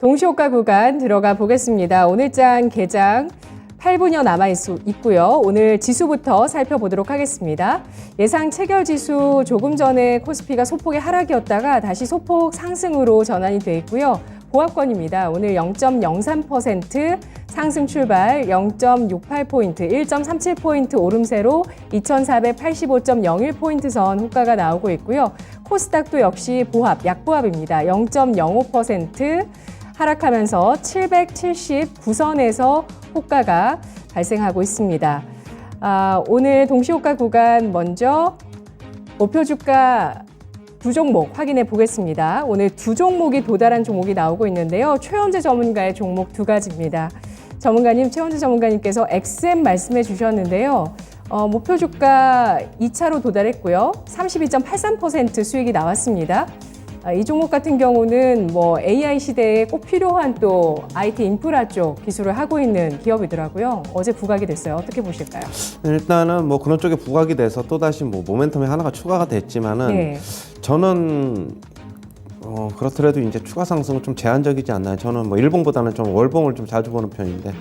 동시호가 구간 들어가 보겠습니다. 오늘장 개장 8분여 남아 있고요. 오늘 지수부터 살펴보도록 하겠습니다. 예상 체결 지수 조금 전에 코스피가 소폭의 하락이었다가 다시 소폭 상승으로 전환이 돼 있고요. 보합권입니다. 오늘 0.03% 상승 출발, 0.68포인트, 1.37포인트 오름세로 2485.01포인트 선 호가가 나오고 있고요. 코스닥도 역시 보합, 약보합입니다. 0.05% 하락하면서 779선에서 호가가 발생하고 있습니다. 오늘 동시호가 구간 먼저 목표 주가 두 종목 확인해 보겠습니다. 오늘 두 종목이 도달한 종목이 나오고 있는데요. 최원재 전문가의 종목 두 가지입니다. 최원재 전문가님께서 XM 말씀해 주셨는데요. 목표 주가 2차로 도달했고요. 32.83% 수익이 나왔습니다. 이 종목 같은 경우는 AI 시대에 꼭 필요한 또 IT 인프라 쪽 기술을 하고 있는 기업이더라고요. 어제 부각이 됐어요. 어떻게 보실까요? 일단은 그런 쪽에 부각이 돼서 또다시 모멘텀이 하나가 추가가 됐지만은 네. 저는 그렇더라도 이제 추가 상승은 좀 제한적이지 않나요? 저는 일봉보다는 좀 월봉을 좀 자주 보는 편인데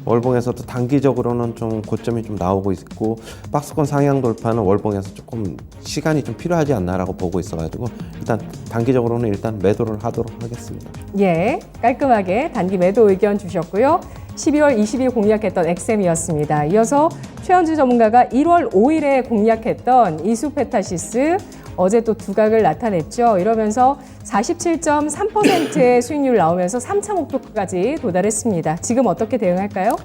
월봉에서도 단기적으로는 좀 고점이 좀 나오고 있고 박스권 상향 돌파는 월봉에서 조금 시간이 좀 필요하지 않나라고 보고 있어가지고 일단 단기적으로는 일단 매도를 하도록 하겠습니다. 예, 깔끔하게 단기 매도 의견 주셨고요. 12월 20일 공략했던 XM이었습니다. 이어서 최현주 전문가가 1월 5일에 공략했던 이수페타시스 어제 또 두각을 나타냈죠. 이러면서 47.3%의 수익률 나오면서 3차 목표까지 도달했습니다. 지금 어떻게 대응할까요?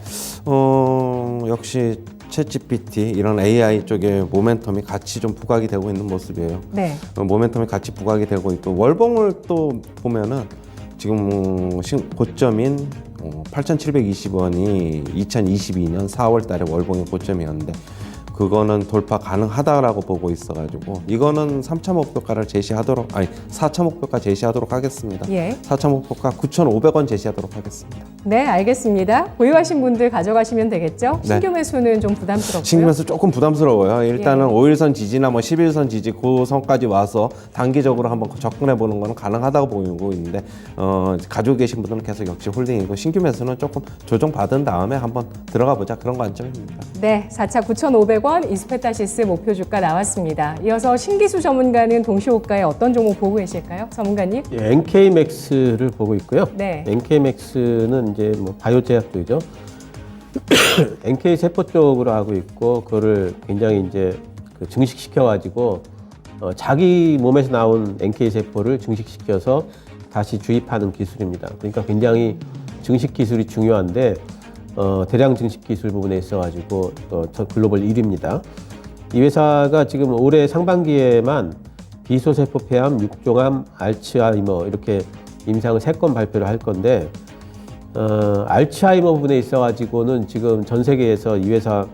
역시 챗GPT 이런 AI 쪽에 모멘텀이 같이 좀 부각이 되고 있는 모습이에요. 네. 모멘텀이 같이 부각이 되고 있고 월봉을 또 보면은 지금 고점인 8,720원이 2022년 4월 달에 월봉의 고점이었는데 그거는 돌파 가능하다라고 보고 있어가지고 이거는 3차 목표가를 4차 목표가 제시하도록 하겠습니다. 예. 4차 목표가 9,500원 제시하도록 하겠습니다. 네, 알겠습니다. 보유하신 분들 가져가시면 되겠죠? 신규 네. 매수는 좀 부담스럽고요. 신규 매수 조금 부담스러워요. 일단은 예. 5일선 지지나 11선 지지 그 선까지 와서 단기적으로 한번 접근해 보는 거는 가능하다고 보이고 있는데 가지고 계신 분들은 계속 역시 홀딩이고 신규 매수는 조금 조정 받은 다음에 한번 들어가 보자 그런 관점입니다. 네, 4차 9,500원 이수페타시스 목표 주가 나왔습니다. 이어서 신기수 전문가는 동시호가에 어떤 종목 보고 계실까요? 전문가님? 예, NK맥스를 보고 있고요. 네. NK맥스는 이제 바이오 제약 쪽이죠. NK 세포 쪽으로 하고 있고 그거를 굉장히 이제 증식시켜 가지고 자기 몸에서 나온 NK 세포를 증식시켜서 다시 주입하는 기술입니다. 그러니까 굉장히 증식 기술이 중요한데 대량 증식 기술 부분에 있어가지고 글로벌 1위입니다. 이 회사가 지금 올해 상반기에만 비소세포 폐암, 육종암, 알츠하이머 이렇게 임상을 3건 발표를 할 건데 알츠하이머 부분에 있어가지고는 지금 전 세계에서 이 회사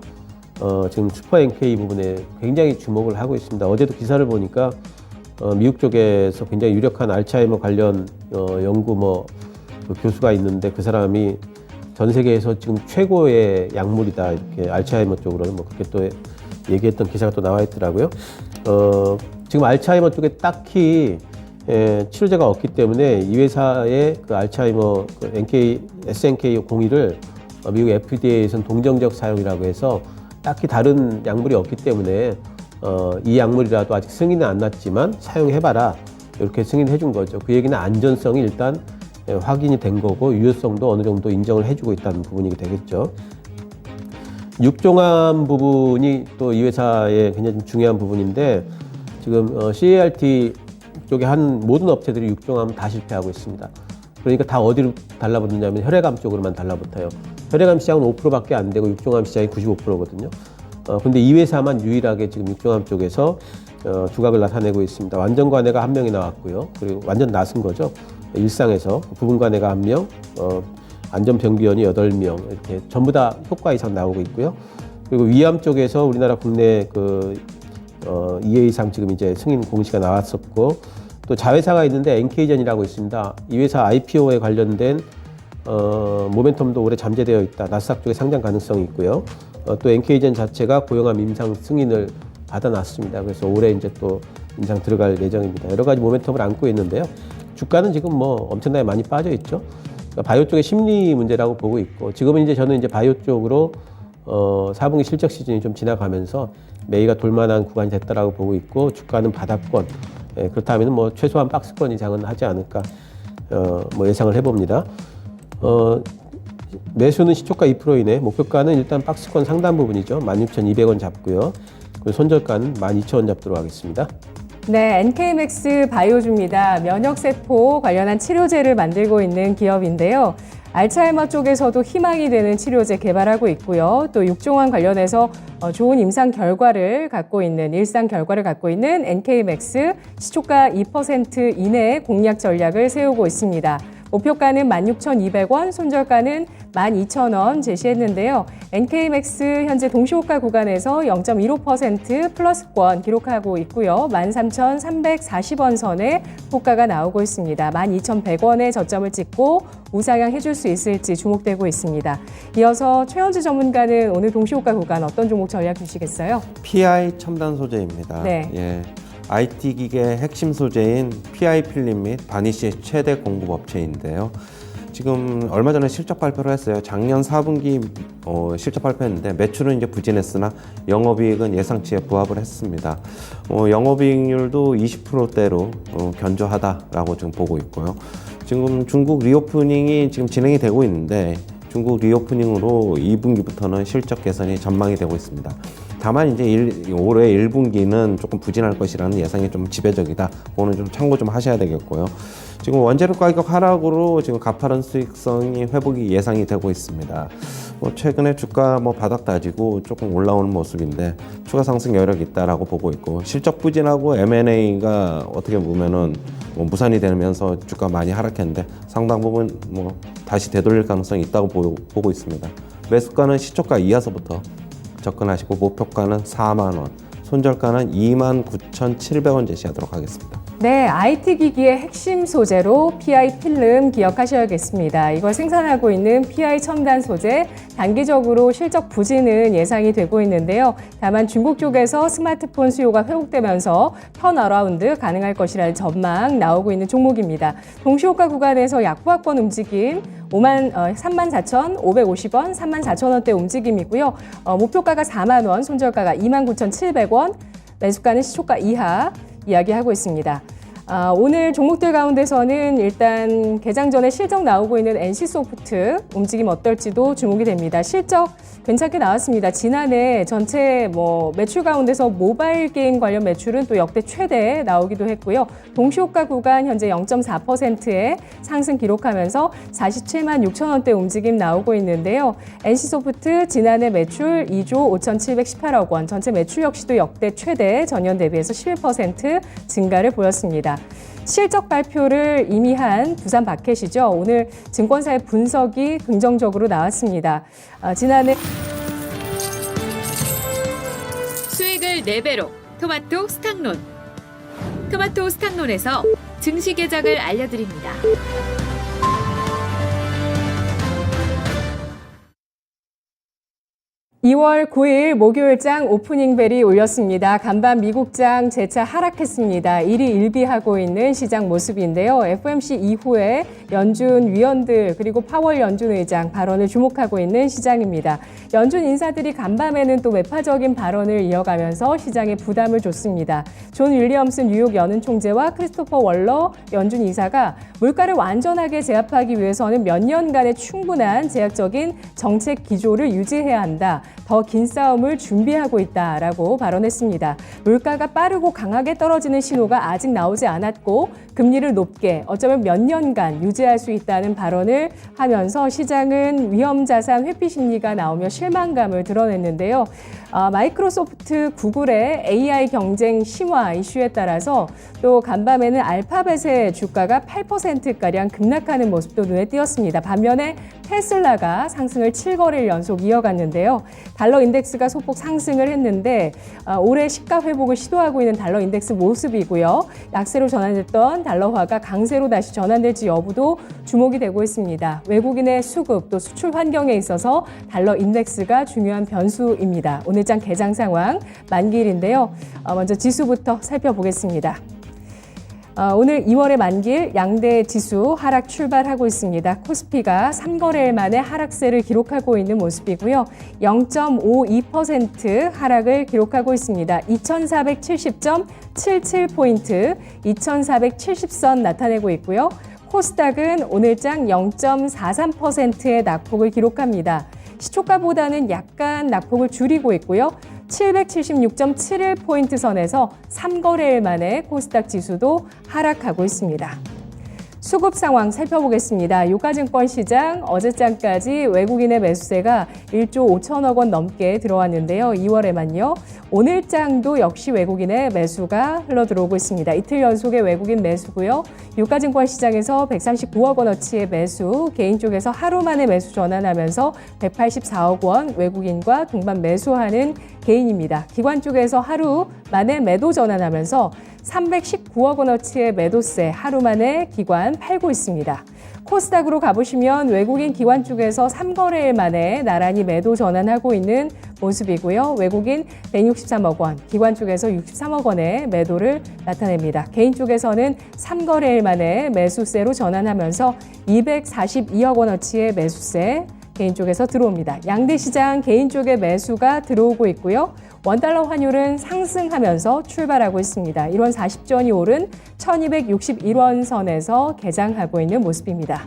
지금 슈퍼 NK 부분에 굉장히 주목을 하고 있습니다. 어제도 기사를 보니까 미국 쪽에서 굉장히 유력한 알츠하이머 관련 연구 그 교수가 있는데 그 사람이 전 세계에서 지금 최고의 약물이다 이렇게 알츠하이머 쪽으로는 그렇게 또 얘기했던 기사가 또 나와 있더라고요. 지금 알츠하이머 쪽에 딱히 치료제가 없기 때문에 이 회사의 그 알츠하이머 SNK01을 미국 FDA에서는 동정적 사용이라고 해서 딱히 다른 약물이 없기 때문에 이 약물이라도 아직 승인은 안 났지만 사용해봐라 이렇게 승인해 준 거죠. 그 얘기는 안전성이 일단 확인이 된 거고 유효성도 어느 정도 인정을 해주고 있다는 부분이 되겠죠. 육종암 부분이 또 이 회사의 굉장히 중요한 부분인데 지금 CAR-T 쪽에 한 모든 업체들이 육종암 다 실패하고 있습니다. 그러니까 다 어디로 달라붙느냐면 혈액암 쪽으로만 달라붙어요. 혈액암 시장은 5%밖에 안 되고 육종암 시장이 95%거든요. 근데 이 회사만 유일하게 지금 육종암 쪽에서 두각을 나타내고 있습니다. 완전 관해가 1명이 나왔고요. 그리고 완전 나선 거죠. 일상에서 부분 관해가 1명, 안전 병기원이 8명 이렇게 전부 다 효과 이상 나오고 있고요. 그리고 위암 쪽에서 우리나라 국내 EA 이상 지금 이제 승인 공시가 나왔었고 또 자회사가 있는데 NK젠이라고 있습니다. 이 회사 IPO에 관련된 모멘텀도 올해 잠재되어 있다. 나스닥 쪽에 상장 가능성이 있고요. 또 NK젠 자체가 고용암 임상 승인을 받아놨습니다. 그래서 올해 이제 또 임상 들어갈 예정입니다. 여러 가지 모멘텀을 안고 있는데요. 주가는 지금 엄청나게 많이 빠져 있죠. 그러니까 바이오 쪽의 심리 문제라고 보고 있고 지금은 이제 저는 이제 바이오 쪽으로 4분기 실적 시즌이 좀 지나가면서 매기가 돌만한 구간이 됐다라고 보고 있고 주가는 바닥권 그렇다면 뭐 최소한 박스권 이상은 하지 않을까 뭐 예상을 해봅니다. 매수는 시초가 2% 이내, 목표가는 일단 박스권 상단 부분이죠. 16,200원 잡고요. 그리고 손절가는 12,000원 잡도록 하겠습니다. 네, NK맥스 바이오주입니다. 면역세포 관련한 치료제를 만들고 있는 기업인데요. 알츠하이머 쪽에서도 희망이 되는 치료제 개발하고 있고요. 또 육종환 관련해서 좋은 임상 결과를 갖고 있는, 일상 결과를 갖고 있는 NK맥스 시초가 2% 이내의 공략 전략을 세우고 있습니다. 목표가는 16,200원, 손절가는 12,000원 제시했는데요. NK맥스 현재 동시호가 구간에서 0.15% 플러스권 기록하고 있고요. 13,340원 선에 호가가 나오고 있습니다. 12,100원에 저점을 찍고 우상향 해줄 수 있을지 주목되고 있습니다. 이어서 최현주 전문가는 오늘 동시호가 구간 어떤 종목 전략 주시겠어요? PI 첨단 소재입니다. 네. 예. IT 기계 핵심 소재인 PI 필름 및 바니쉬의 최대 공급 업체인데요. 지금 얼마 전에 실적 발표를 했어요. 작년 4분기 실적 발표했는데 매출은 이제 부진했으나 영업이익은 예상치에 부합을 했습니다. 영업이익률도 20%대로 견조하다라고 지금 보고 있고요. 지금 중국 리오프닝이 지금 진행이 되고 있는데 중국 리오프닝으로 2분기부터는 실적 개선이 전망이 되고 있습니다. 다만 이제 올해 1분기는 조금 부진할 것이라는 예상이 좀 지배적이다. 그거는 좀 참고 좀 하셔야 되겠고요. 지금 원재료 가격 하락으로 지금 가파른 수익성이 회복이 예상이 되고 있습니다. 최근에 주가 바닥 다지고 조금 올라오는 모습인데 추가 상승 여력이 있다라고 보고 있고 실적 부진하고 M&A가 어떻게 보면은 무산이 되면서 주가 많이 하락했는데 상당 부분 다시 되돌릴 가능성이 있다고 보고 있습니다. 매수가는 시초가 이하서부터 접근하시고 목표가는 4만 원, 손절가는 29,700원 제시하도록 하겠습니다. 네, IT 기기의 핵심 소재로 PI 필름 기억하셔야겠습니다. 이걸 생산하고 있는 PI 첨단 소재, 단기적으로 실적 부진은 예상이 되고 있는데요. 다만 중국 쪽에서 스마트폰 수요가 회복되면서 턴어라운드 가능할 것이라는 전망 나오고 있는 종목입니다. 동시호가 구간에서 약보합권 움직임, 34,550원, 34,000원대 움직임이고요. 목표가가 4만 원, 손절가가 29,700원, 매수가는 시초가 이하 이야기하고 있습니다. 오늘 종목들 가운데서는 일단 개장 전에 실적 나오고 있는 NC소프트 움직임 어떨지도 주목이 됩니다. 실적 괜찮게 나왔습니다. 지난해 전체 매출 가운데서 모바일 게임 관련 매출은 또 역대 최대 나오기도 했고요. 동시호가 구간 현재 0.4%의 상승 기록하면서 47만 6천 원대 움직임 나오고 있는데요. NC소프트 지난해 매출 2조 5,718억 원, 전체 매출 역시도 역대 최대 전년 대비해서 11% 증가를 보였습니다. 실적 발표를 이미 한 두산 마켓이죠. 오늘 증권사의 분석이 긍정적으로 나왔습니다. 지난해 수익을 4배로 토마토 스탁론. 토마토 스탁론에서 증시 계작을 알려드립니다. 2월 9일 목요일장 오프닝벨이 울렸습니다. 간밤 미국장 재차 하락했습니다. 일희일비하고 있는 시장 모습인데요. FOMC 이후에 연준 위원들 그리고 파월 연준 의장 발언을 주목하고 있는 시장입니다. 연준 인사들이 간밤에는 또 매파적인 발언을 이어가면서 시장에 부담을 줬습니다. 존 윌리엄슨 뉴욕 연은 총재와 크리스토퍼 월러 연준 이사가 물가를 완전하게 제압하기 위해서는 몇 년간의 충분한 제약적인 정책 기조를 유지해야 한다. 더 긴 싸움을 준비하고 있다라고 발언했습니다. 물가가 빠르고 강하게 떨어지는 신호가 아직 나오지 않았고 금리를 높게 어쩌면 몇 년간 유지할 수 있다는 발언을 하면서 시장은 위험자산 회피 심리가 나오며 실망감을 드러냈는데요. 마이크로소프트, 구글의 AI 경쟁 심화 이슈에 따라서 또 간밤에는 알파벳의 주가가 8%가량 급락하는 모습도 눈에 띄었습니다. 반면에 테슬라가 상승을 7거래일 연속 이어갔는데요. 달러 인덱스가 소폭 상승을 했는데 올해 시가 회복을 시도하고 있는 달러 인덱스 모습이고요. 약세로 전환됐던 달러화가 강세로 다시 전환될지 여부도 주목이 되고 있습니다. 외국인의 수급 또 수출 환경에 있어서 달러 인덱스가 중요한 변수입니다. 오늘장 개장 상황 만기일인데요. 먼저 지수부터 살펴보겠습니다. 오늘 2월의 만기일 양대 지수 하락 출발하고 있습니다. 코스피가 3거래일 만에 하락세를 기록하고 있는 모습이고요. 0.52% 하락을 기록하고 있습니다. 2470.77포인트, 2470선 나타내고 있고요. 코스닥은 오늘장 0.43%의 낙폭을 기록합니다. 시초가보다는 약간 낙폭을 줄이고 있고요. 776.71포인트 선에서 3거래일 만에 코스닥 지수도 하락하고 있습니다. 수급 상황 살펴보겠습니다. 유가증권 시장 어제장까지 외국인의 매수세가 1조 5천억 원 넘게 들어왔는데요. 2월에만요. 오늘장도 역시 외국인의 매수가 흘러들어오고 있습니다. 이틀 연속의 외국인 매수고요. 유가증권 시장에서 139억 원어치의 매수, 개인 쪽에서 하루 만에 매수 전환하면서 184억 원 외국인과 동반 매수하는 개인입니다. 기관 쪽에서 하루 만에 매도 전환하면서 319억 원어치의 매도세 하루 만에 기관 팔고 있습니다. 코스닥으로 가보시면 외국인 기관 쪽에서 3거래일 만에 나란히 매도 전환하고 있는 모습이고요. 외국인 163억 원, 기관 쪽에서 63억 원의 매도를 나타냅니다. 개인 쪽에서는 3거래일 만에 매수세로 전환하면서 242억 원어치의 매수세 개인 쪽에서 들어옵니다. 양대 시장 개인 쪽의 매수가 들어오고 있고요. 원달러 환율은 상승하면서 출발하고 있습니다. 1원 40전이 오른 1261원 선에서 개장하고 있는 모습입니다.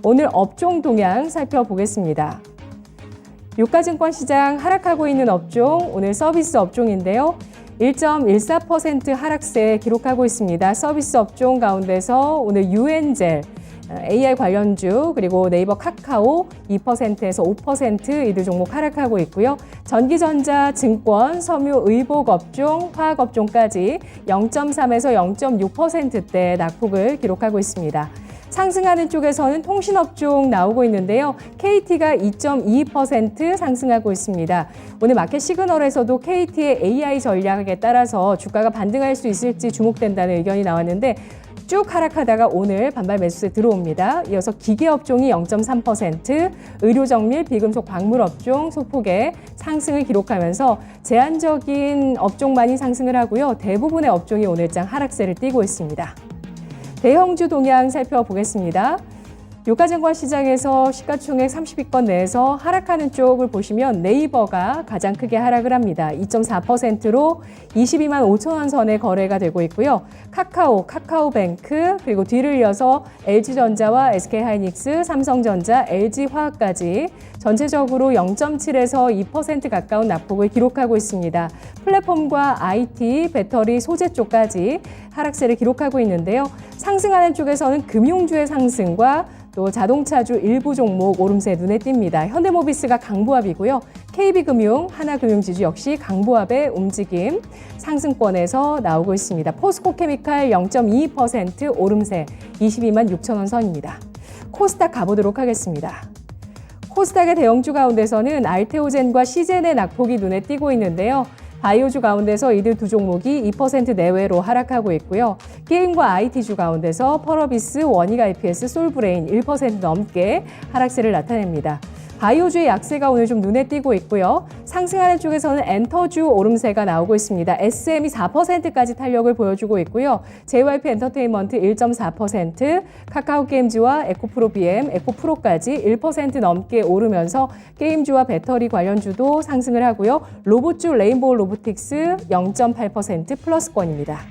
오늘 업종 동향 살펴보겠습니다. 유가증권 시장 하락하고 있는 업종, 오늘 서비스 업종인데요. 1.14% 하락세 기록하고 있습니다. 서비스 업종 가운데서 오늘 유엔젤, AI 관련주 그리고 네이버 카카오 2%에서 5% 이들 종목 하락하고 있고요. 전기전자, 증권, 섬유, 의복 업종, 화학 업종까지 0.3에서 0.6%대 낙폭을 기록하고 있습니다. 상승하는 쪽에서는 통신업종 나오고 있는데요. KT가 2.22% 상승하고 있습니다. 오늘 마켓 시그널에서도 KT의 AI 전략에 따라서 주가가 반등할 수 있을지 주목된다는 의견이 나왔는데 쭉 하락하다가 오늘 반발 매수세 들어옵니다. 이어서 기계업종이 0.3%, 의료정밀, 비금속 광물업종 소폭의 상승을 기록하면서 제한적인 업종만이 상승을 하고요. 대부분의 업종이 오늘장 하락세를 띠고 있습니다. 대형주 동향 살펴보겠습니다. 유가증권 시장에서 시가총액 30위권 내에서 하락하는 쪽을 보시면 네이버가 가장 크게 하락을 합니다. 2.4%로 22만 5천 원 선에 거래가 되고 있고요. 카카오, 카카오뱅크, 그리고 뒤를 이어서 LG전자와 SK하이닉스, 삼성전자, LG화학까지 전체적으로 0.7에서 2% 가까운 낙폭을 기록하고 있습니다. 플랫폼과 IT, 배터리, 소재 쪽까지 하락세를 기록하고 있는데요. 상승하는 쪽에서는 금융주의 상승과 또 자동차주 일부 종목 오름세 눈에 띕니다. 현대모비스가 강보합이고요. KB금융, 하나금융지주 역시 강보합의 움직임 상승권에서 나오고 있습니다. 포스코케미칼 0.22% 오름세 22만 6천 원 선입니다. 코스닥 가보도록 하겠습니다. 코스닥의 대형주 가운데서는 알테오젠과 시젠의 낙폭이 눈에 띄고 있는데요. 바이오주 가운데서 이들 두 종목이 2% 내외로 하락하고 있고요. 게임과 IT주 가운데서 펄어비스, 원익 IPS, 솔브레인 1% 넘게 하락세를 나타냅니다. 바이오주의 약세가 오늘 좀 눈에 띄고 있고요. 상승하는 쪽에서는 엔터주 오름세가 나오고 있습니다. SM이 4%까지 탄력을 보여주고 있고요. JYP 엔터테인먼트 1.4%, 카카오게임즈와 에코프로 BM, 에코프로까지 1% 넘게 오르면서 게임주와 배터리 관련주도 상승을 하고요. 로봇주 레인보우 로보틱스 0.8% 플러스권입니다.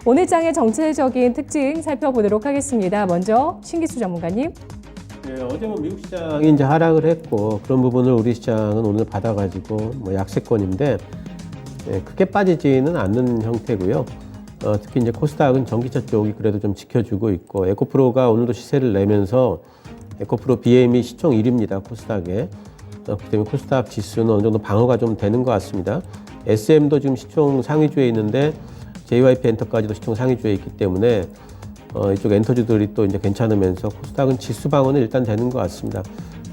오늘 장의 정체적인 특징 살펴보도록 하겠습니다. 먼저 신기수 전문가님. 네, 어제 미국 시장이 이제 하락을 했고 그런 부분을 우리 시장은 오늘 받아가지고 약세권인데 크게 빠지지는 않는 형태고요. 특히 이제 코스닥은 전기차 쪽이 그래도 좀 지켜주고 있고 에코프로가 오늘도 시세를 내면서 에코프로 BM이 시총 1위입니다. 코스닥에. 그렇기 때문에 코스닥 지수는 어느 정도 방어가 좀 되는 것 같습니다. SM도 지금 시총 상위주에 있는데 JYP 엔터까지도 시총 상위주에 있기 때문에 이쪽 엔터주들이 또 이제 괜찮으면서 코스닥은 지수 방어는 일단 되는 것 같습니다.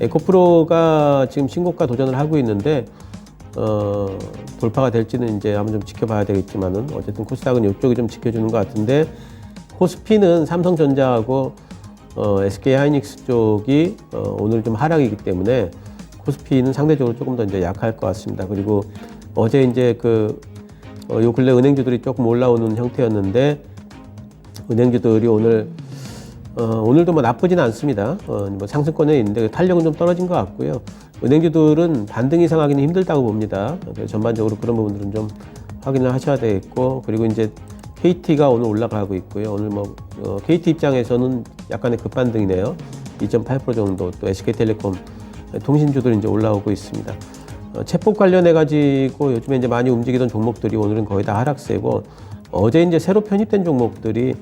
에코프로가 지금 신고가 도전을 하고 있는데 돌파가 될지는 이제 한번 좀 지켜봐야 되겠지만은 어쨌든 코스닥은 이쪽이 좀 지켜주는 것 같은데 코스피는 삼성전자하고 SK하이닉스 쪽이 오늘 좀 하락이기 때문에 코스피는 상대적으로 조금 더 이제 약할 것 같습니다. 그리고 어제 이제 요 근래 은행주들이 조금 올라오는 형태였는데 은행주들이 오늘도 뭐 나쁘진 않습니다. 뭐 상승권에 있는데 탄력은 좀 떨어진 것 같고요. 은행주들은 반등 이상 하기는 힘들다고 봅니다. 그래서 전반적으로 그런 부분들은 좀 확인을 하셔야 되겠고, 그리고 이제 KT가 오늘 올라가고 있고요. 오늘 KT 입장에서는 약간의 급반등이네요. 2.8% 정도. 또 SK텔레콤 통신주들 이제 올라오고 있습니다. 채폭 관련해 가지고 요즘에 이제 많이 움직이던 종목들이 오늘은 거의 다 하락세고, 어제 이제 새로 편입된 종목들이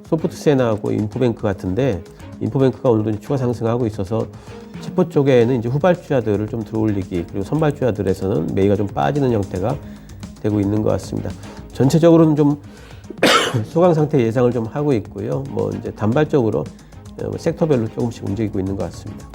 소프트세나하고 인포뱅크 같은데, 인포뱅크가 오늘도 추가 상승하고 있어서 채포 쪽에는 이제 후발주자들을 좀 들어올리기, 그리고 선발주자들에서는 매기가 좀 빠지는 형태가 되고 있는 것 같습니다. 전체적으로는 좀 소강 상태 예상을 좀 하고 있고요. 이제 단발적으로 섹터별로 조금씩 움직이고 있는 것 같습니다.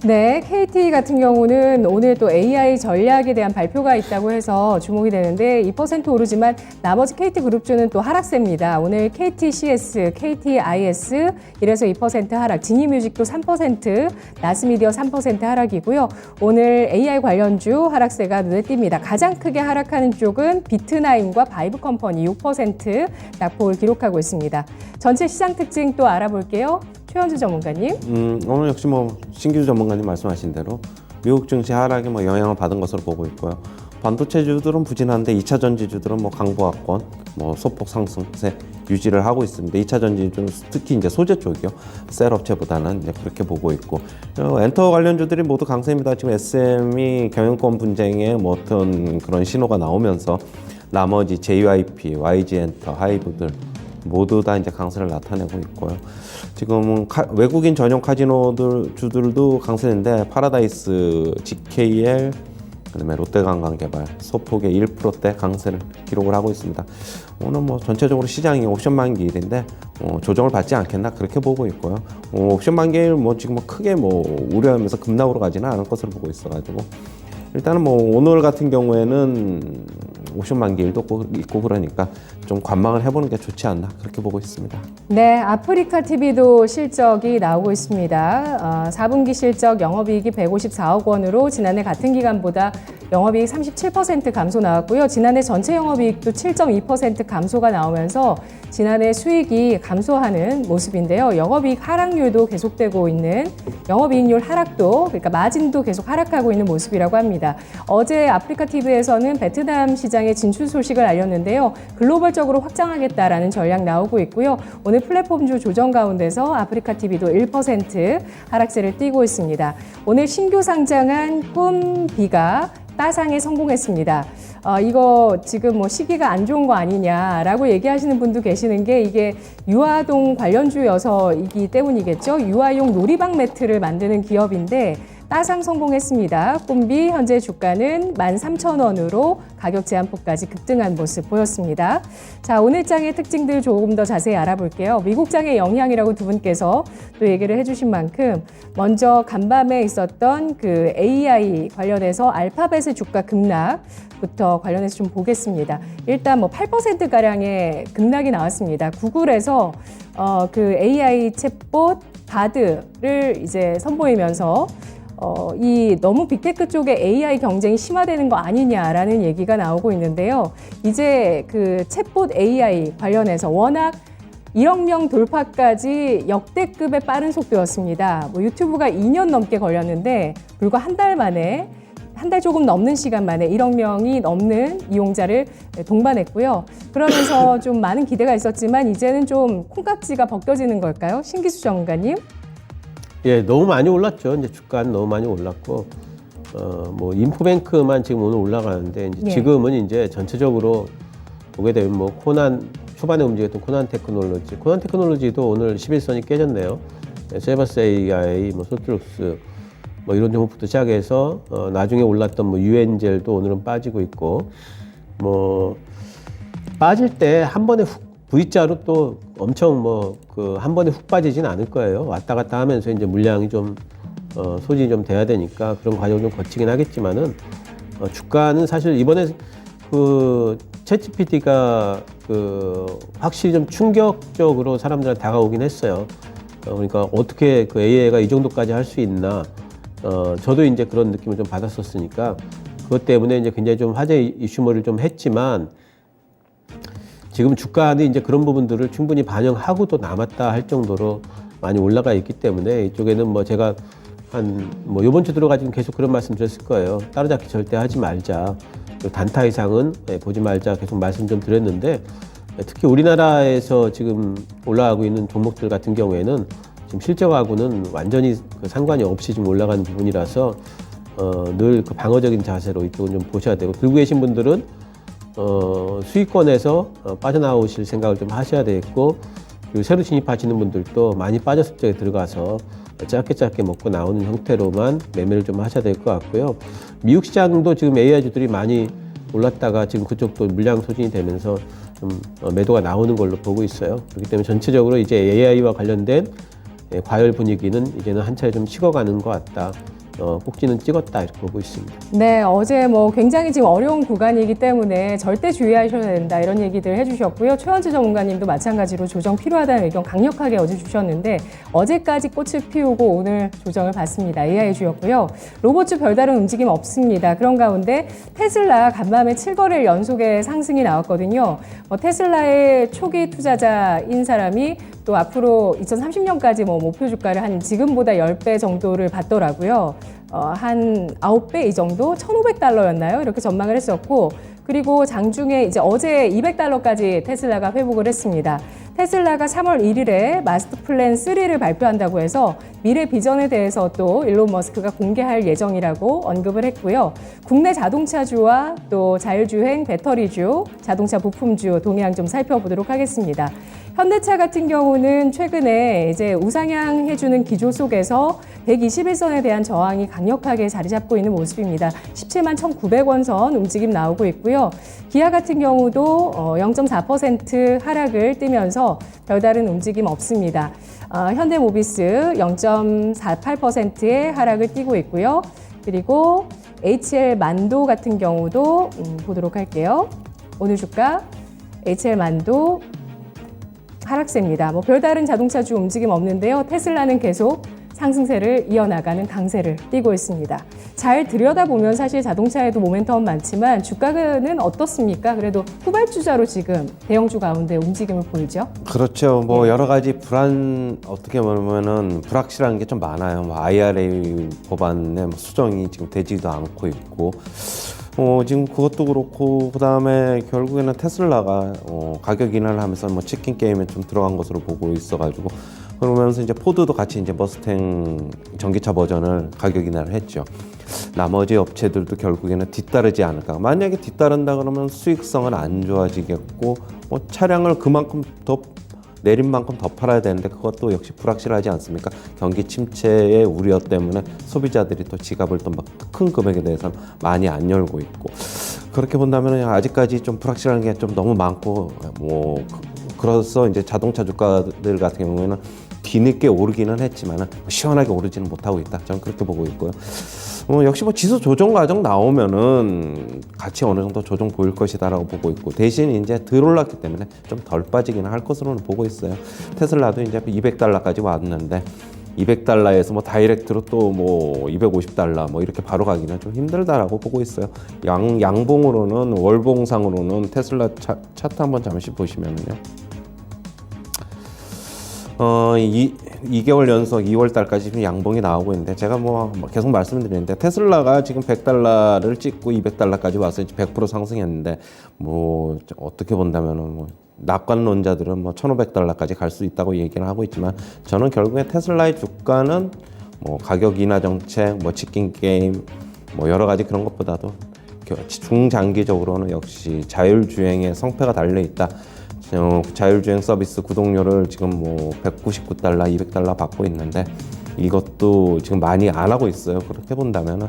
네, KT 같은 경우는 오늘 또 AI 전략에 대한 발표가 있다고 해서 주목이 되는데 2% 오르지만 나머지 KT그룹주는 또 하락세입니다. 오늘 KTCS, KTIS 이래서 2% 하락, 지니뮤직도 3%, 나스미디어 3% 하락이고요. 오늘 AI 관련주 하락세가 눈에 띕니다. 가장 크게 하락하는 쪽은 비트나인과 바이브컴퍼니 6% 낙폭을 기록하고 있습니다. 전체 시장 특징 또 알아볼게요. 최현주 전문가님. 오늘 역시 신규 전문가님 말씀하신 대로 미국 증시 하락에 영향을 받은 것으로 보고 있고요. 반도체주들은 부진한데 2차 전지주들은 강보합권, 소폭 상승세 유지를 하고 있습니다. 2차 전지주는 특히 이제 소재 쪽이요. 셀 업체보다는 이제 그렇게 보고 있고, 엔터 관련주들이 모두 강세입니다. 지금 SM이 경영권 분쟁에 어떤 그런 신호가 나오면서 나머지 JYP, YG엔터, 하이브들 모두 다 이제 강세를 나타내고 있고요. 지금은 외국인 전용 카지노들 주들도 강세인데 파라다이스, GKL, 그다음에 롯데관광개발 소폭의 1%대 강세를 기록을 하고 있습니다. 오늘 전체적으로 시장이 옵션 만기일인데 조정을 받지 않겠나 그렇게 보고 있고요. 옵션 만기일 지금 크게 우려하면서 급락으로 가지는 않을 것으로 보고 있어가지고 일단은 오늘 같은 경우에는 옵션 만기일도 있고 그러니까 좀 관망을 해보는 게 좋지 않나 그렇게 보고 있습니다. 네, 아프리카 TV도 실적이 나오고 있습니다. 4분기 실적 영업이익이 154억 원으로 지난해 같은 기간보다 영업이익 37% 감소 나왔고요. 지난해 전체 영업이익도 7.2% 감소가 나오면서 지난해 수익이 감소하는 모습인데요. 영업이익 하락률도 계속되고 있는, 영업이익률 하락도, 그러니까 마진도 계속 하락하고 있는 모습이라고 합니다. 어제 아프리카 TV에서는 베트남 시장의 진출 소식을 알렸는데요. 글로벌적으로 확장하겠다라는 전략 나오고 있고요. 오늘 플랫폼주 조정 가운데서 아프리카 TV도 1% 하락세를 띠고 있습니다. 오늘 신규 상장한 꿈비가 따상에 성공했습니다. 이거 지금 시기가 안 좋은 거 아니냐라고 얘기하시는 분도 계시는 게 이게 유아동 관련주여서이기 때문이겠죠. 유아용 놀이방 매트를 만드는 기업인데 따상 성공했습니다. 꿈비 현재 주가는 13,000원으로 가격 제한폭까지 급등한 모습 보였습니다. 자, 오늘 장의 특징들 조금 더 자세히 알아볼게요. 미국 장의 영향이라고 두 분께서 또 얘기를 해주신 만큼 먼저 간밤에 있었던 그 AI 관련해서 알파벳의 주가 급락부터 관련해서 좀 보겠습니다. 일단 8%가량의 급락이 나왔습니다. 구글에서 그 AI 챗봇 바드를 이제 선보이면서 이 너무 빅테크 쪽에 AI 경쟁이 심화되는 거 아니냐라는 얘기가 나오고 있는데요. 이제 그 챗봇 AI 관련해서 워낙 1억 명 돌파까지 역대급의 빠른 속도였습니다. 유튜브가 2년 넘게 걸렸는데 불과 한 달 만에, 한 달 조금 넘는 시간 만에 1억 명이 넘는 이용자를 동반했고요. 그러면서 좀 많은 기대가 있었지만 이제는 좀 콩깍지가 벗겨지는 걸까요? 신기수 전문가님? 예, 너무 많이 올랐죠. 이제 주가는 너무 많이 올랐고, 인포뱅크만 지금 오늘 올라가는데, 이제 지금은 이제 전체적으로 보게 되면 초반에 움직였던 코난 테크놀로지도 오늘 11선이 깨졌네요. 세버스 AI, 소트룩스, 이런 종목부터 시작해서, 나중에 올랐던 유엔젤도 오늘은 빠지고 있고, 빠질 때 한 번에 훅 V자로 또 엄청 한 번에 훅 빠지진 않을 거예요. 왔다 갔다 하면서 이제 물량이 좀, 소진이 좀 돼야 되니까 그런 과정을 좀 거치긴 하겠지만은, 주가는 사실 이번에 챗GPT가 확실히 좀 충격적으로 사람들한테 다가오긴 했어요. 그러니까 어떻게 AI가 이 정도까지 할 수 있나. 저도 이제 그런 느낌을 좀 받았었으니까 그것 때문에 이제 굉장히 좀 화제 이슈몰이를 좀 했지만, 지금 주가는 이제 그런 부분들을 충분히 반영하고 또 남았다 할 정도로 많이 올라가 있기 때문에 이쪽에는 뭐 제가 뭐 이번 주 들어가지고 계속 그런 말씀 드렸을 거예요. 따라잡기 절대 하지 말자. 단타 이상은 보지 말자 계속 말씀 좀 드렸는데 특히 우리나라에서 지금 올라가고 있는 종목들 같은 경우에는 지금 실적하고는 완전히 그 상관이 없이 지금 올라가는 부분이라서 늘 그 방어적인 자세로 이쪽은 좀 보셔야 되고 들고 계신 분들은 수익권에서 빠져나오실 생각을 좀 하셔야 되겠고 그리고 새로 진입하시는 분들도 많이 빠졌을 적에 들어가서 짧게 먹고 나오는 형태로만 매매를 좀 하셔야 될 것 같고요. 미국 시장도 지금 AI주들이 많이 올랐다가 지금 그쪽도 물량 소진이 되면서 좀 매도가 나오는 걸로 보고 있어요. 그렇기 때문에 전체적으로 이제 AI와 관련된 과열 분위기는 이제는 한 차례 좀 식어가는 것 같다. 꼭지는 찍었다 이렇게 보고 있습니다. 네, 어제 뭐 굉장히 지금 어려운 구간이기 때문에 절대 주의하셔야 된다 이런 얘기들 해주셨고요. 최원주 전문가님도 마찬가지로 조정 필요하다는 의견 강력하게 어제 주셨는데 어제까지 꽃을 피우고 오늘 조정을 받습니다. AI 주였고요. 로봇주 별다른 움직임 없습니다. 그런 가운데 테슬라 간밤에 7거래일 연속의 상승이 나왔거든요. 테슬라의 초기 투자자인 사람이 또 앞으로 2030년까지 뭐 목표 주가를 한 지금보다 10배 정도를 받더라고요. 한 9배 이 정도? 1,500달러였나요? 이렇게 전망을 했었고, 그리고 장중에 이제 어제 200달러까지 테슬라가 회복을 했습니다. 테슬라가 3월 1일에 마스터 플랜 3를 발표한다고 해서 미래 비전에 대해서 또 일론 머스크가 공개할 예정이라고 언급을 했고요. 국내 자동차주와 또 자율주행, 배터리주, 자동차 부품주 동향 좀 살펴보도록 하겠습니다. 현대차 같은 경우는 최근에 이제 우상향 해주는 기조 속에서 121선에 대한 저항이 강력하게 자리 잡고 있는 모습입니다. 17만 1,900원 선 움직임 나오고 있고요. 기아 같은 경우도 0.4% 하락을 띠면서 별다른 움직임 없습니다. 현대모비스 0.48%의 하락을 띠고 있고요. 그리고 HL 만도 같은 경우도 보도록 할게요. 오늘 주가 HL 만도 하락세입니다. 뭐 별다른 자동차주 움직임 없는데요. 테슬라는 계속 상승세를 이어나가는 강세를 띠고 있습니다. 잘 들여다보면 사실 자동차에도 모멘텀은 많지만 주가는 어떻습니까? 그래도 후발주자로 지금 대형주 가운데 움직임을 보이죠? 그렇죠. 뭐 여러 가지 어떻게 보면은 불확실한 게 좀 많아요. 뭐 IRA 법안의 수정이 지금 되지도 않고 있고, 지금 그것도 그렇고, 그 다음에 결국에는 테슬라가 가격 인하를 하면서 뭐 치킨 게임에 좀 들어간 것으로 보고 있어가지고, 그러면서 이제 포드도 같이 이제 머스탱 전기차 버전을 가격 인하를 했죠. 나머지 업체들도 결국에는 뒤따르지 않을까. 만약에 뒤따른다 그러면 수익성은 안 좋아지겠고, 뭐 차량을 그만큼 더 내린 만큼 더 팔아야 되는데 그것도 역시 불확실하지 않습니까? 경기 침체의 우려 때문에 소비자들이 또 지갑을 또 막 큰 금액에 대해서는 많이 안 열고 있고, 그렇게 본다면 아직까지 좀 불확실한 게 좀 너무 많고, 그래서 이제 자동차 주가들 같은 경우에는 뒤늦게 오르기는 했지만 시원하게 오르지는 못하고 있다. 저는 그렇게 보고 있고요. 역시 뭐 지수 조정 과정 나오면은 같이 어느 정도 조정 보일 것이다라고 보고 있고, 대신 이제 덜 올랐기 때문에 좀 덜 빠지기는 할 것으로는 보고 있어요. 테슬라도 이제 200달러까지 왔는데 200달러에서 뭐 다이렉트로 또 뭐 250달러 뭐 이렇게 바로 가기는 좀 힘들다라고 보고 있어요. 양봉으로는, 월봉상으로는 테슬라 차트 한번 잠시 보시면은요. 2개월 연속 2월 달까지 지금 양봉이 나오고 있는데, 제가 뭐 계속 말씀드리는데 테슬라가 지금 100달러를 찍고 200달러까지 와서 이제 100% 상승했는데, 뭐 어떻게 본다면은 뭐 낙관론자들은 뭐 1,500달러까지 갈 수 있다고 얘기를 하고 있지만, 저는 결국에 테슬라의 주가는 뭐 가격 인하 정책, 뭐 치킨 게임, 뭐 여러 가지 그런 것보다도 중장기적으로는 역시 자율주행의 성패가 달려 있다. 자율주행 서비스 구독료를 지금 뭐 199달러, 200달러 받고 있는데 이것도 지금 많이 안 하고 있어요. 그렇게 본다면은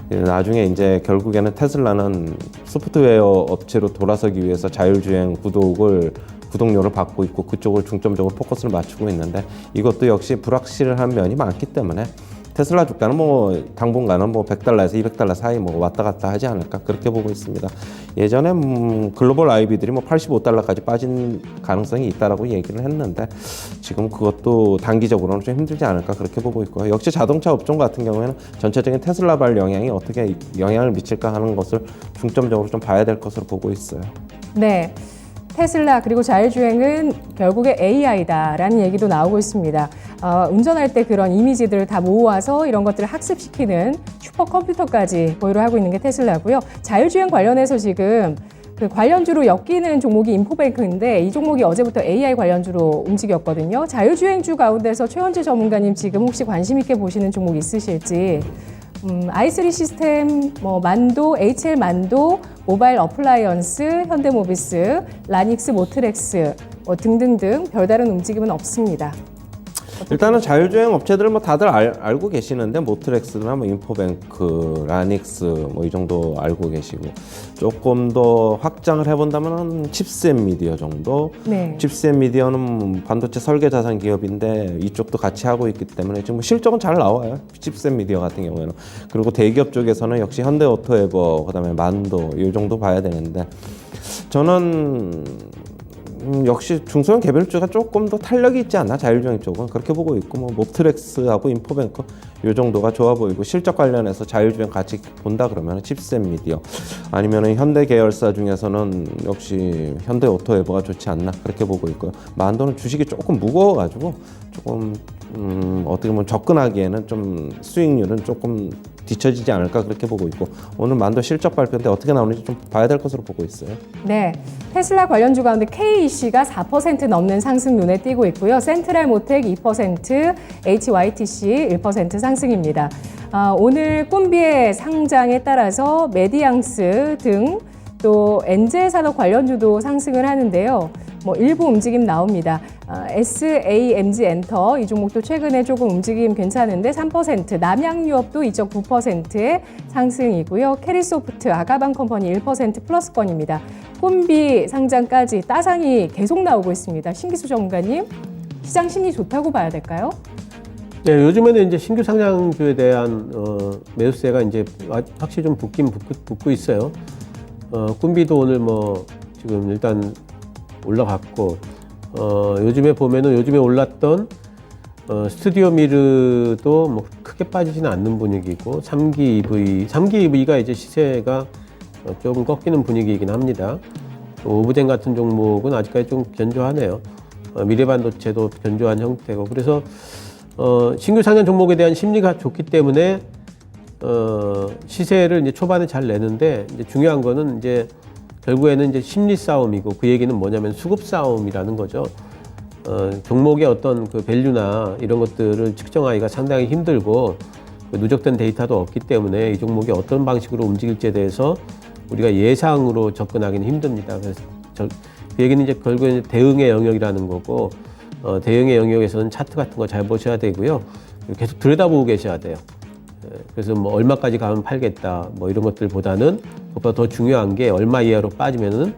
나중에 이제 결국에는 테슬라는 소프트웨어 업체로 돌아서기 위해서 자율주행 구독료를 받고 있고 그쪽을 중점적으로 포커스를 맞추고 있는데, 이것도 역시 불확실한 면이 많기 때문에 테슬라 주가는 뭐 당분간은 뭐 100달러에서 200달러 사이 뭐 왔다 갔다 하지 않을까, 그렇게 보고 있습니다. 예전에 글로벌 IB들이 뭐 85달러까지 빠진 가능성이 있다라고 얘기를 했는데, 지금 그것도 단기적으로는 좀 힘들지 않을까, 그렇게 보고 있고요. 역시 자동차 업종 같은 경우에는 전체적인 테슬라발 영향이 어떻게 영향을 미칠까 하는 것을 중점적으로 좀 봐야 될 것으로 보고 있어요. 네. 테슬라 그리고 자율주행은 결국에 AI다라는 얘기도 나오고 있습니다. 운전할 때 그런 이미지들을 다 모아서 이런 것들을 학습시키는 슈퍼컴퓨터까지 보유를 하고 있는 게 테슬라고요. 자율주행 관련해서 지금 그 관련주로 엮이는 종목이 인포뱅크인데 이 종목이 어제부터 AI 관련주로 움직였거든요. 자율주행주 가운데서 최원재 전문가님 지금 혹시 관심 있게 보시는 종목 있으실지 i3 시스템, 만도, HL 만도, 모바일 어플라이언스, 현대모비스, 라닉스, 모트렉스 등등등 별다른 움직임은 없습니다. 일단은 자율주행 업체들 뭐 다들 알고 계시는데 모트렉스나 뭐 인포뱅크, 라닉스 뭐 이 정도 알고 계시고 조금 더 확장을 해본다면 칩셋 미디어 정도. 네. 칩셋 미디어는 반도체 설계 자산 기업인데 이쪽도 같이 하고 있기 때문에 지금 실적은 잘 나와요. 칩셋 미디어 같은 경우에는. 그리고 대기업 쪽에서는 역시 현대오토에버 그다음에 만도 이 정도 봐야 되는데 저는 역시 중소형 개별주가 조금 더 탄력이 있지 않나 자율주행 쪽은 그렇게 보고 있고 뭐 모트렉스하고 인포뱅크 이 정도가 좋아 보이고 실적 관련해서 자율주행 같이 본다 그러면 칩셋 미디어 아니면은 현대 계열사 중에서는 역시 현대오토에버가 좋지 않나 그렇게 보고 있고요. 만도는 주식이 조금 무거워가지고 조금 어떻게 보면 접근하기에는 좀 수익률은 조금 뒤처지지 않을까 그렇게 보고 있고 오늘 만도 실적 발표인데 어떻게 나오는지 좀 봐야 될 것으로 보고 있어요. 네, 테슬라 관련주 가운데 KEC가 4% 넘는 상승 눈에 띄고 있고요. 센트럴모텍 2%, HYTC 1% 상승입니다. 오늘 꿈비의 상장에 따라서 메디앙스 등 또 엔젤산업 관련주도 상승을 하는데요. 일부 움직임 나옵니다. SAMG 엔터 이 종목도 최근에 조금 움직임 괜찮은데 3%, 남양유업도 2.9%의 상승이고요. 캐리소프트, 아가방컴퍼니 1% 플러스권입니다. 꿈비 상장까지 따상이 계속 나오고 있습니다. 신기수 전문가님, 시장 심리 좋다고 봐야 될까요? 네, 요즘에는 이제 신규 상장주에 대한 매수세가 이제 확실히 좀 붙고 있어요. 꿈비도 오늘 지금 일단 올라갔고 요즘에 보면은 요즘에 올랐던 스튜디오 미르도 크게 빠지지는 않는 분위기고 3기 EV가 이제 시세가 조금 꺾이는 분위기이긴 합니다. 오브젠 같은 종목은 아직까지 좀 견조하네요. 미래반도체도 견조한 형태고 그래서 신규 상장 종목에 대한 심리가 좋기 때문에 시세를 이제 초반에 잘 내는데 이제 중요한 거는 이제 결국에는 이제 심리 싸움이고 그 얘기는 뭐냐면 수급 싸움이라는 거죠. 종목의 어떤 그 밸류나 이런 것들을 측정하기가 상당히 힘들고 누적된 데이터도 없기 때문에 이 종목이 어떤 방식으로 움직일지에 대해서 우리가 예상으로 접근하기는 힘듭니다. 그래서 그 얘기는 이제 결국에는 대응의 영역이라는 거고 대응의 영역에서는 차트 같은 거 잘 보셔야 되고요. 계속 들여다보고 계셔야 돼요. 그래서 얼마까지 가면 팔겠다 이런 것들보다는 그것보다 더 중요한 게 얼마 이하로 빠지면은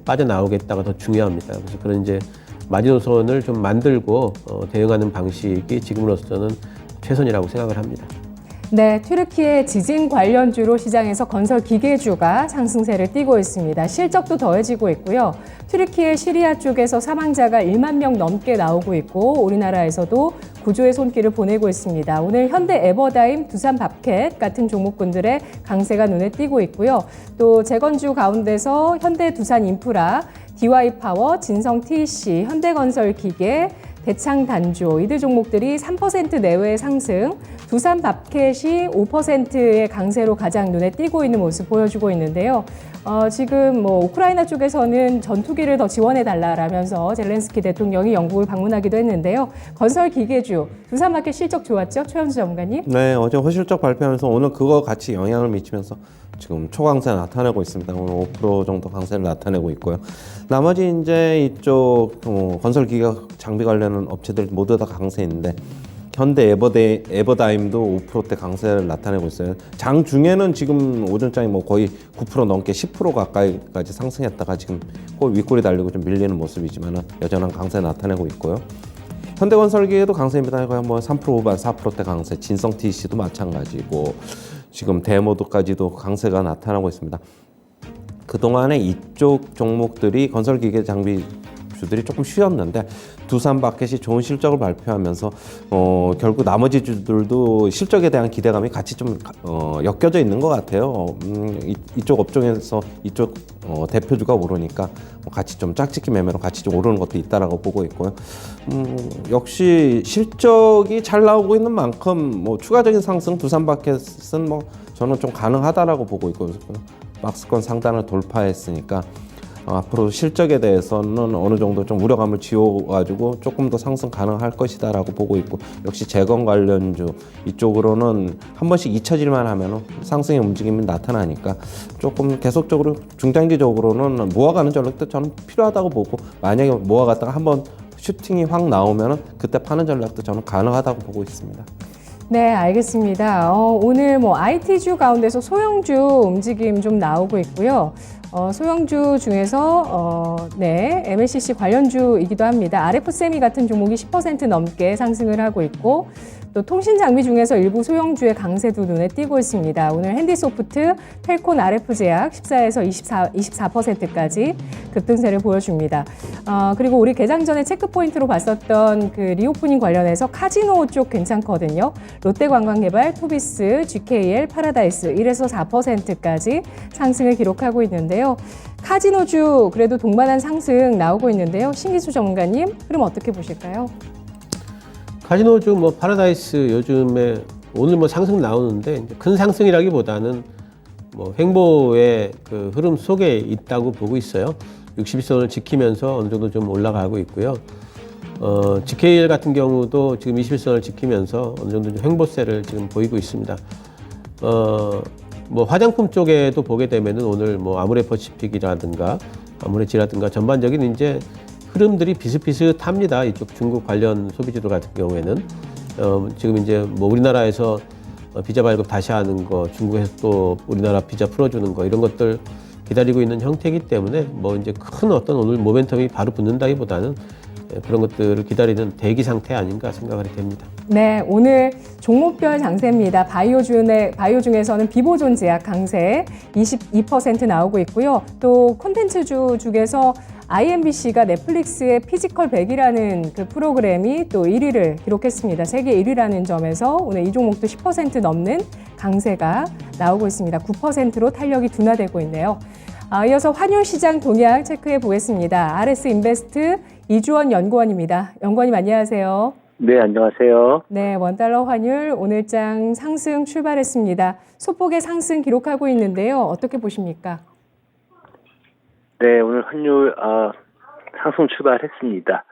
빠져나오겠다가 더 중요합니다. 그래서 그런 이제 마지노선을 좀 만들고 대응하는 방식이 지금으로서는 최선이라고 생각을 합니다. 네, 튀르키예 지진 관련주로 시장에서 건설 기계주가 상승세를 띠고 있습니다. 실적도 더해지고 있고요. 튀르키예 시리아 쪽에서 사망자가 1만 명 넘게 나오고 있고 우리나라에서도 구조의 손길을 보내고 있습니다. 오늘 현대 에버다임, 두산 밥켓 같은 종목군들의 강세가 눈에 띄고 있고요. 또 재건주 가운데서 현대 두산 인프라, DY파워, 진성 TC, 현대건설 기계, 대창 단조 이들 종목들이 3% 내외의 상승, 두산 밥켓이 5%의 강세로 가장 눈에 띄고 있는 모습 보여주고 있는데요. 지금 우크라이나 쪽에서는 전투기를 더 지원해 달라라면서 젤렌스키 대통령이 영국을 방문하기도 했는데요. 건설 기계주 두산 마켓 실적 좋았죠, 최현수 전문가님? 네, 어제 호실적 발표하면서 오늘 그거 같이 영향을 미치면서 지금 초강세 나타내고 있습니다. 오늘 5% 정도 강세를 나타내고 있고요. 나머지 이제 이쪽 건설기계 장비 관련 업체들 모두 다 강세인데 현대 에버다임도 5%대 강세를 나타내고 있어요. 장 중에는 지금 오전장이 거의 9% 넘게 10% 가까이까지 상승했다가 지금 윗골이 달리고 좀 밀리는 모습이지만 여전한 강세 나타내고 있고요. 현대건설기계도 강세입니다. 거의 3% 후반 4%대 강세. 진성 TC도 마찬가지고 지금 대모드까지도 강세가 나타나고 있습니다. 그동안에 이쪽 종목들이 건설기계 장비 주들이 조금 쉬었는데 두산마켓이 좋은 실적을 발표하면서 결국 나머지 주들도 실적에 대한 기대감이 같이 좀 엮여져 있는 것 같아요. 이쪽 업종에서 이쪽 대표주가 오르니까 같이 좀 짝짓기 매매로 같이 좀 오르는 것도 있다라고 보고 있고요. 역시 실적이 잘 나오고 있는 만큼 뭐 추가적인 상승 두산마켓은 뭐 저는 좀 가능하다라고 보고 있고 박스권 상단을 돌파했으니까 앞으로 실적에 대해서는 어느 정도 좀 우려감을 지워가지고 조금 더 상승 가능할 것이다라고 보고 있고 역시 재건 관련주 이쪽으로는 한 번씩 잊혀질만 하면 상승의 움직임이 나타나니까 조금 계속적으로 중장기적으로는 모아가는 전략도 저는 필요하다고 보고 만약에 모아갔다가 한번 슈팅이 확 나오면 그때 파는 전략도 저는 가능하다고 보고 있습니다. 네, 알겠습니다. 오늘 뭐 IT주 가운데서 소형주 움직임 좀 나오고 있고요. 소형주 중에서 네, MLCC 관련주이기도 합니다. RF세미 같은 종목이 10% 넘게 상승을 하고 있고 또 통신 장비 중에서 일부 소형주의 강세도 눈에 띄고 있습니다. 오늘 핸디소프트, 텔콘, RF제약 14에서 24%까지 급등세를 보여줍니다. 그리고 우리 개장 전에 체크포인트로 봤었던 그 리오프닝 관련해서 카지노 쪽 괜찮거든요. 롯데관광개발, 투비스, GKL, 파라다이스 1에서 4%까지 상승을 기록하고 있는데요. 카지노주 그래도 동반한 상승 나오고 있는데요. 신기수 전문가님, 그럼 어떻게 보실까요? 카지노주 뭐 파라다이스 요즘에 오늘 뭐 상승 나오는데 이제 큰 상승이라기보다는 뭐 횡보의 그 흐름 속에 있다고 보고 있어요. 61선을 지키면서 어느 정도 좀 올라가고 있고요. GKL 같은 경우도 지금 21선을 지키면서 어느 정도 좀 횡보세를 지금 보이고 있습니다. 뭐 화장품 쪽에도 보게 되면은 오늘 뭐 아모레퍼시픽이라든가 아모레지라든가 전반적인 이제 흐름들이 비슷비슷합니다. 이쪽 중국 관련 소비주들 같은 경우에는 지금 이제 뭐 우리나라에서 비자 발급 다시 하는 거, 중국에서 또 우리나라 비자 풀어주는 거 이런 것들 기다리고 있는 형태이기 때문에 뭐 이제 큰 어떤 오늘 모멘텀이 바로 붙는다기보다는 그런 것들을 기다리는 대기 상태 아닌가 생각이 됩니다. 네, 오늘 종목별 장세입니다. 바이오 중에서는 비보존 제약 강세 22% 나오고 있고요. 또 콘텐츠주 중에서 IMBC가 넷플릭스의 피지컬 100이라는 그 프로그램이 또 1위를 기록했습니다. 세계 1위라는 점에서 오늘 이 종목도 10% 넘는 강세가 나오고 있습니다. 9%로 탄력이 둔화되고 있네요. 이어서 환율 시장 동향 체크해 보겠습니다. RS인베스트 이주원 연구원입니다. 연구원님 안녕하세요. 네, 안녕하세요. 네, 원달러 환율 오늘장 상승 출발했습니다. 소폭의 상승 기록하고 있는데요. 어떻게 보십니까? 네, 오늘 환율 상승 출발했습니다.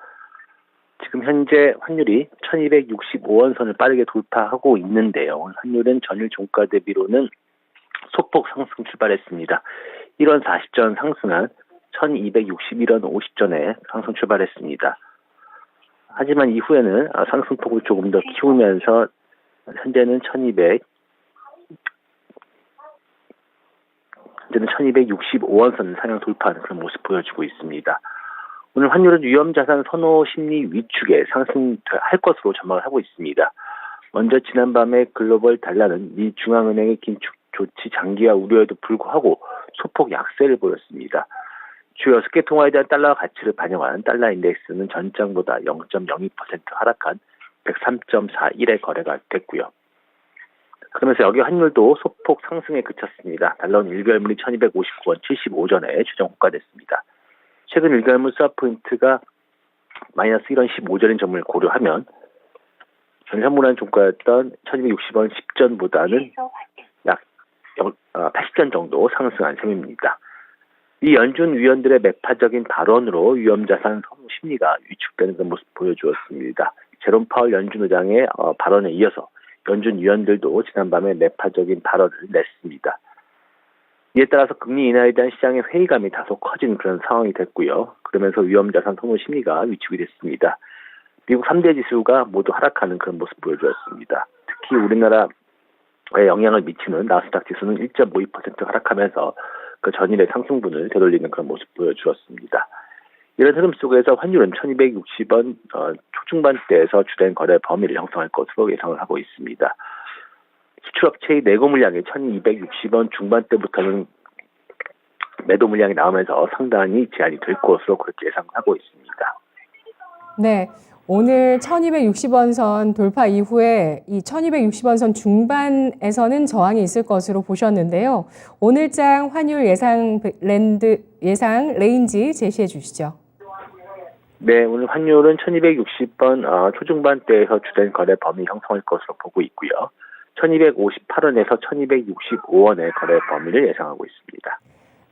지금 현재 환율이 1265원 선을 빠르게 돌파하고 있는데요. 오늘 환율은 전일 종가 대비로는 소폭 상승 출발했습니다. 1원 40전 상승한 1261원 50전에 상승 출발했습니다. 하지만 이후에는 상승폭을 조금 더 키우면서 현재는 1265원 선 상향 돌파하는 그런 모습 보여주고 있습니다. 오늘 환율은 위험자산 선호 심리 위축에 상승할 것으로 전망을 하고 있습니다. 먼저 지난밤에 글로벌 달러는 미 중앙은행의 긴축 조치 장기화 우려에도 불구하고 소폭 약세를 보였습니다. 주요 6개 통화에 대한 달러 가치를 반영한 달러 인덱스는 전장보다 0.02% 하락한 103.41에 거래가 됐고요. 그러면서 여기 환율도 소폭 상승에 그쳤습니다. 달러는 1개월물이 1259원 75전에 최종 호가됐습니다. 최근 1개월물 스왑포인트가 마이너스 1원 15전인 점을 고려하면 현물한 종가였던 1260원 10전보다는 약 80전 정도 상승한 셈입니다. 이 연준 위원들의 매파적인 발언으로 위험자산 선호 심리가 위축되는 그런 모습 보여주었습니다. 제롬 파월 연준 의장의 발언에 이어서 연준 위원들도 지난밤에 매파적인 발언을 냈습니다. 이에 따라서 금리 인하에 대한 시장의 회의감이 다소 커진 그런 상황이 됐고요. 그러면서 위험자산 선호 심리가 위축이 됐습니다. 미국 3대 지수가 모두 하락하는 그런 모습 보여주었습니다. 특히 우리나라에 영향을 미치는 나스닥 지수는 1.52% 하락하면서 그 전일의 상승분을 되돌리는 그런 모습 보여주었습니다. 이런 흐름 속에서 환율은 1260원 초중반대에서 주된 거래 범위를 형성할 것으로 예상을 하고 있습니다. 수출업체의 내고 물량이 1260원 중반대부터는 매도 물량이 나오면서 상당히 제한이 될 것으로 그렇게 예상하고 있습니다. 네. 오늘 1260원 선 돌파 이후에 이 1260원 선 중반에서는 저항이 있을 것으로 보셨는데요. 오늘장 환율 예상 레인지 제시해 주시죠. 네, 오늘 환율은 1260원 초중반대에서 주된 거래 범위 형성할 것으로 보고 있고요. 1258원에서 1265원의 거래 범위를 예상하고 있습니다.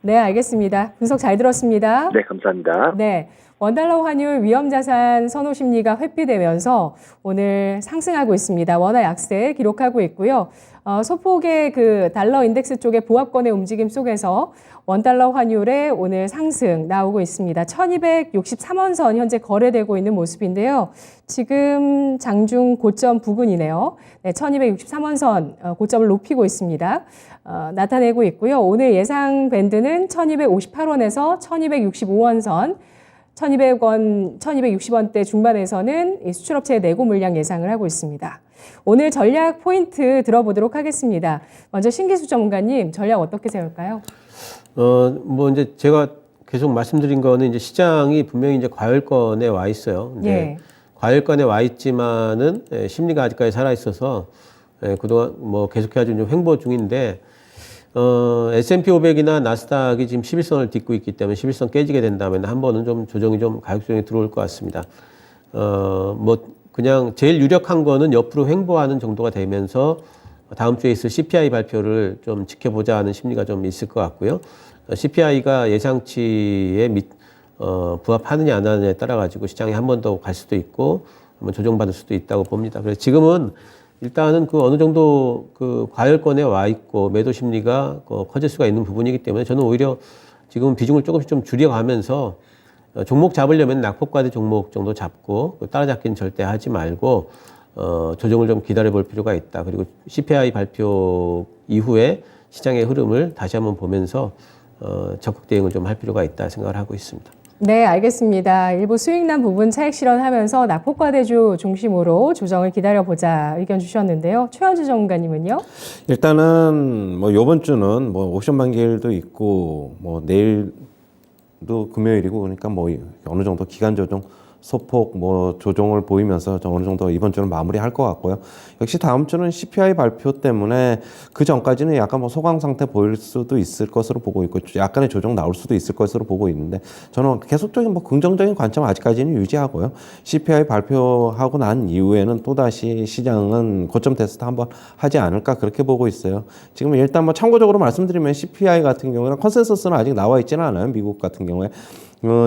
네, 알겠습니다. 분석 잘 들었습니다. 네, 감사합니다. 네. 원달러 환율 위험자산 선호 심리가 회피되면서 오늘 상승하고 있습니다. 원화 약세 기록하고 있고요. 소폭의 그 달러 인덱스 쪽의 보합권의 움직임 속에서 원달러 환율의 오늘 상승 나오고 있습니다. 1263원 선 현재 거래되고 있는 모습인데요. 지금 장중 고점 부근이네요. 네, 1263원 선 고점을 높이고 있습니다. 나타내고 있고요. 오늘 예상 밴드는 1258원에서 1265원 선 1200원, 1260원대 중반에서는 이 수출업체의 내고 물량 예상을 하고 있습니다. 오늘 전략 포인트 들어보도록 하겠습니다. 먼저 신기수 전문가님, 전략 어떻게 세울까요? 뭐 이제 제가 계속 말씀드린 거는 이제 시장이 분명히 이제 과열권에 와 있어요. 예. 과열권에 와 있지만은 심리가 아직까지 살아 있어서 그동안 뭐 계속해가지고 좀 횡보 중인데 S&P 500이나 나스닥이 지금 11선을 딛고 있기 때문에 11선 깨지게 된다면 한 번은 좀 조정이 좀 가격 조정이 들어올 것 같습니다. 뭐 그냥 제일 유력한 거는 옆으로 횡보하는 정도가 되면서 다음 주에 있을 CPI 발표를 좀 지켜보자 하는 심리가 좀 있을 것 같고요. CPI가 예상치에 부합하느냐 안 하느냐에 따라 가지고 시장이 한 번 더 갈 수도 있고 한번 조정받을 수도 있다고 봅니다. 그래서 지금은 일단은 그 어느 정도 그 과열권에 와 있고 매도 심리가 커질 수가 있는 부분이기 때문에 저는 오히려 지금 비중을 조금씩 좀 줄여가면서 종목 잡으려면 낙폭과대 종목 정도 잡고 따라잡기는 절대 하지 말고 조정을 좀 기다려 볼 필요가 있다. 그리고 CPI 발표 이후에 시장의 흐름을 다시 한번 보면서 적극 대응을 좀 할 필요가 있다 생각을 하고 있습니다. 네, 알겠습니다. 일부 수익난 부분 차익 실현하면서 낙폭과대주 중심으로 조정을 기다려보자 의견 주셨는데요. 최현주 전문가님은요? 일단은 뭐 이번 주는 뭐 옵션 만기일도 있고 뭐 내일도 금요일이고 그러니까 뭐 어느 정도 기간 조정 소폭 뭐 조정을 보이면서 어느 정도 이번 주는 마무리할 것 같고요. 역시 다음 주는 CPI 발표 때문에 그 전까지는 약간 뭐 소강 상태 보일 수도 있을 것으로 보고 있고 약간의 조정 나올 수도 있을 것으로 보고 있는데 저는 계속적인 뭐 긍정적인 관점 아직까지는 유지하고요. CPI 발표하고 난 이후에는 또다시 시장은 고점 테스트 한번 하지 않을까 그렇게 보고 있어요. 지금 일단 뭐 참고적으로 말씀드리면 CPI 같은 경우는 컨센서스는 아직 나와 있지는 않아요. 미국 같은 경우에.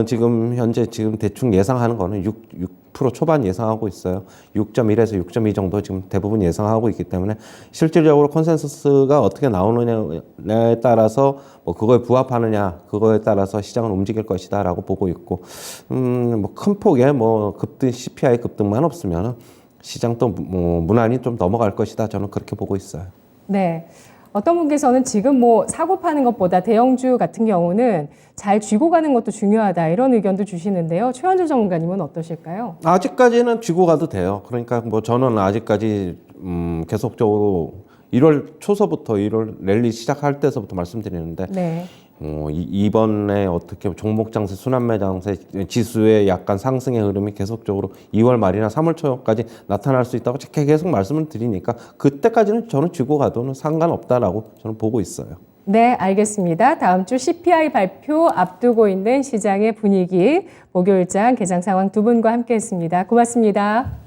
지금 현재 대충 예상하는 거는 6% 초반 예상하고 있어요. 6.1에서 6.2 정도 지금 대부분 예상하고 있기 때문에 실질적으로 컨센서스가 어떻게 나오느냐에 따라서 뭐 그거에 부합하느냐 그거에 따라서 시장은 움직일 것이다라고 보고 있고 뭐 큰 폭의 뭐 급등 CPI 급등만 없으면 시장 또 뭐 무난히 좀 넘어갈 것이다 저는 그렇게 보고 있어요. 네. 어떤 분께서는 지금 뭐 사고 파는 것보다 대형주 같은 경우는 잘 쥐고 가는 것도 중요하다 이런 의견도 주시는데요. 최현주 전문가님은 어떠실까요? 아직까지는 쥐고 가도 돼요. 그러니까 뭐 저는 아직까지 계속적으로 1월 초서부터 1월 랠리 시작할 때서부터 말씀드리는데 네. 이번에 어떻게 종목 장세, 순환매 장세 지수의 약간 상승의 흐름이 계속적으로 2월 말이나 3월 초까지 나타날 수 있다고 계속 말씀을 드리니까 그때까지는 저는 쥐고 가도는 상관없다라고 저는 보고 있어요. 네, 알겠습니다. 다음 주 CPI 발표 앞두고 있는 시장의 분위기, 목요일장 개장 상황 두 분과 함께했습니다. 고맙습니다.